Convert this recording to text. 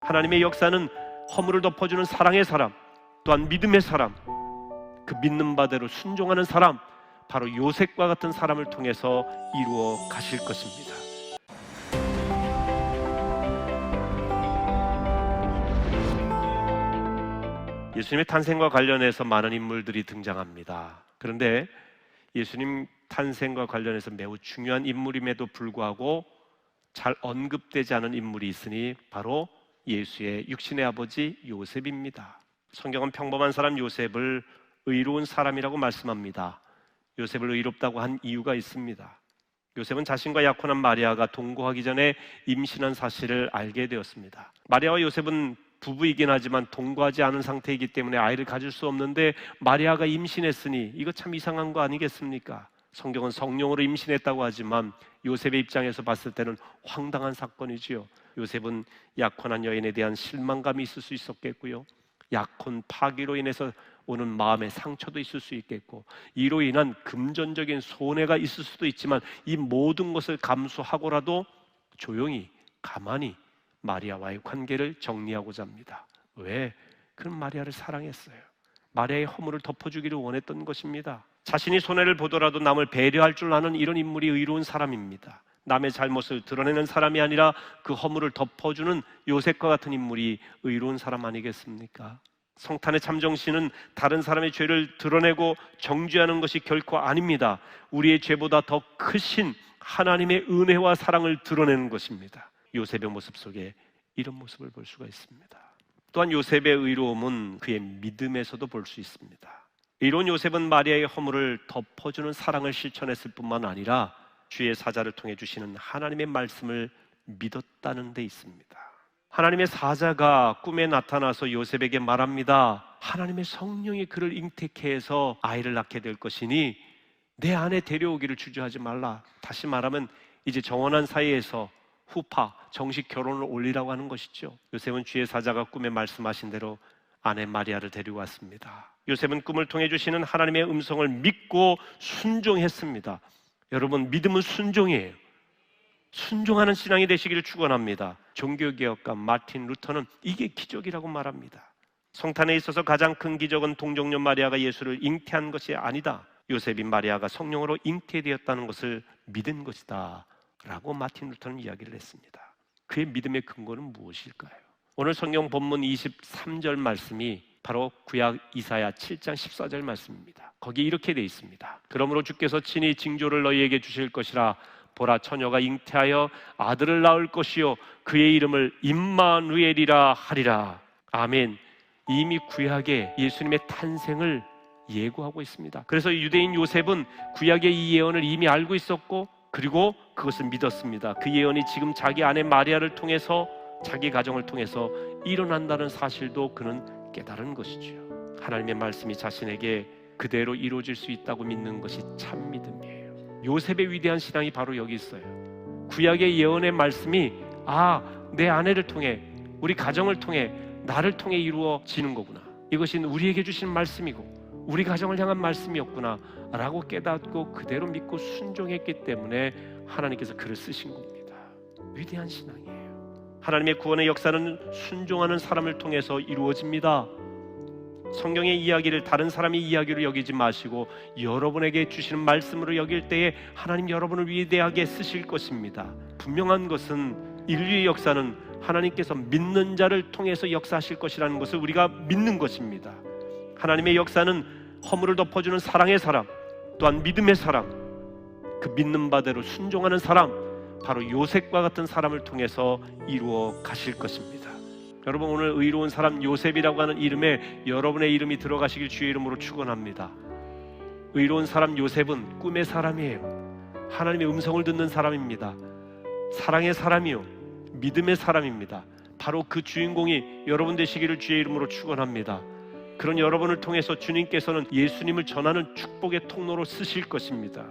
하나님의 역사는 허물을 덮어주는 사랑의 사람, 또한 믿음의 사람, 그 믿는 바대로 순종하는 사람, 바로 요셉과 같은 사람을 통해서 이루어 가실 것입니다. 예수님의 탄생과 관련해서 많은 인물들이 등장합니다. 그런데 예수님 탄생과 관련해서 매우 중요한 인물임에도 불구하고 잘 언급되지 않은 인물이 있으니 바로 예수의 육신의 아버지 요셉입니다. 성경은 평범한 사람 요셉을 의로운 사람이라고 말씀합니다. 요셉을 의롭다고 한 이유가 있습니다. 요셉은 자신과 약혼한 마리아가 동거하기 전에 임신한 사실을 알게 되었습니다. 마리아와 요셉은 부부이긴 하지만 동거하지 않은 상태이기 때문에 아이를 가질 수 없는데 마리아가 임신했으니 이거 참 이상한 거 아니겠습니까? 성경은 성령으로 임신했다고 하지만 요셉의 입장에서 봤을 때는 황당한 사건이지요. 요셉은 약혼한 여인에 대한 실망감이 있을 수 있었겠고요, 약혼 파기로 인해서 오는 마음의 상처도 있을 수 있겠고, 이로 인한 금전적인 손해가 있을 수도 있지만 이 모든 것을 감수하고라도 조용히 가만히 마리아와의 관계를 정리하고자 합니다. 왜? 그는 마리아를 사랑했어요. 마리아의 허물을 덮어주기를 원했던 것입니다. 자신이 손해를 보더라도 남을 배려할 줄 아는 이런 인물이 의로운 사람입니다. 남의 잘못을 드러내는 사람이 아니라 그 허물을 덮어주는 요셉과 같은 인물이 의로운 사람 아니겠습니까? 성탄의 참정신은 다른 사람의 죄를 드러내고 정죄하는 것이 결코 아닙니다. 우리의 죄보다 더 크신 하나님의 은혜와 사랑을 드러내는 것입니다. 요셉의 모습 속에 이런 모습을 볼 수가 있습니다. 또한 요셉의 의로움은 그의 믿음에서도 볼 수 있습니다. 이로운 요셉은 마리아의 허물을 덮어주는 사랑을 실천했을 뿐만 아니라 주의 사자를 통해 주시는 하나님의 말씀을 믿었다는 데 있습니다. 하나님의 사자가 꿈에 나타나서 요셉에게 말합니다. 하나님의 성령이 그를 잉태케 해서 아이를 낳게 될 것이니 내 안에 데려오기를 주저하지 말라. 다시 말하면 이제 정혼한 사이에서 후파, 정식 결혼을 올리라고 하는 것이죠. 요셉은 주의 사자가 꿈에 말씀하신 대로 아내 마리아를 데리고 왔습니다. 요셉은 꿈을 통해 주시는 하나님의 음성을 믿고 순종했습니다. 여러분, 믿음은 순종이에요. 순종하는 신앙이 되시기를 축원합니다. 종교개혁가 마틴 루터는 이게 기적이라고 말합니다. 성탄에 있어서 가장 큰 기적은 동정녀 마리아가 예수를 잉태한 것이 아니다. 요셉이 마리아가 성령으로 잉태되었다는 것을 믿은 것이다 라고 마틴 루터는 이야기를 했습니다. 그의 믿음의 근거는 무엇일까요? 오늘 성경 본문 23절 말씀이 바로 구약 이사야 7장 14절 말씀입니다. 거기 이렇게 되어 있습니다. 그러므로 주께서 친히 징조를 너희에게 주실 것이라. 보라, 처녀가 잉태하여 아들을 낳을 것이요 그의 이름을 임마누엘이라 하리라. 아멘. 이미 구약에 예수님의 탄생을 예고하고 있습니다. 그래서 유대인 요셉은 구약의 이 예언을 이미 알고 있었고 그리고 그것을 믿었습니다. 그 예언이 지금 자기 아내 마리아를 통해서, 자기 가정을 통해서 일어난다는 사실도 그는 깨달은 것이죠. 하나님의 말씀이 자신에게 그대로 이루어질 수 있다고 믿는 것이 참 믿음이에요. 요셉의 위대한 신앙이 바로 여기 있어요. 구약의 예언의 말씀이 내 아내를 통해, 우리 가정을 통해, 나를 통해 이루어지는 거구나. 이것이 우리에게 주신 말씀이고 우리 가정을 향한 말씀이었구나 라고 깨닫고 그대로 믿고 순종했기 때문에 하나님께서 그를 쓰신 겁니다. 위대한 신앙이에요. 하나님의 구원의 역사는 순종하는 사람을 통해서 이루어집니다. 성경의 이야기를 다른 사람의 이야기로 여기지 마시고 여러분에게 주시는 말씀으로 여길 때에 하나님 여러분을 위대하게 쓰실 것입니다. 분명한 것은 인류의 역사는 하나님께서 믿는 자를 통해서 역사하실 것이라는 것을 우리가 믿는 것입니다. 하나님의 역사는 허물을 덮어주는 사랑의 사람, 또한 믿음의 사람, 그 믿는 바대로 순종하는 사람, 바로 요셉과 같은 사람을 통해서 이루어 가실 것입니다. 여러분, 오늘 의로운 사람 요셉이라고 하는 이름에 여러분의 이름이 들어가시길 주의 이름으로 축원합니다. 의로운 사람 요셉은 꿈의 사람이에요. 하나님의 음성을 듣는 사람입니다. 사랑의 사람이요, 믿음의 사람입니다. 바로 그 주인공이 여러분 되시기를 주의 이름으로 축원합니다. 그런 여러분을 통해서 주님께서는 예수님을 전하는 축복의 통로로 쓰실 것입니다.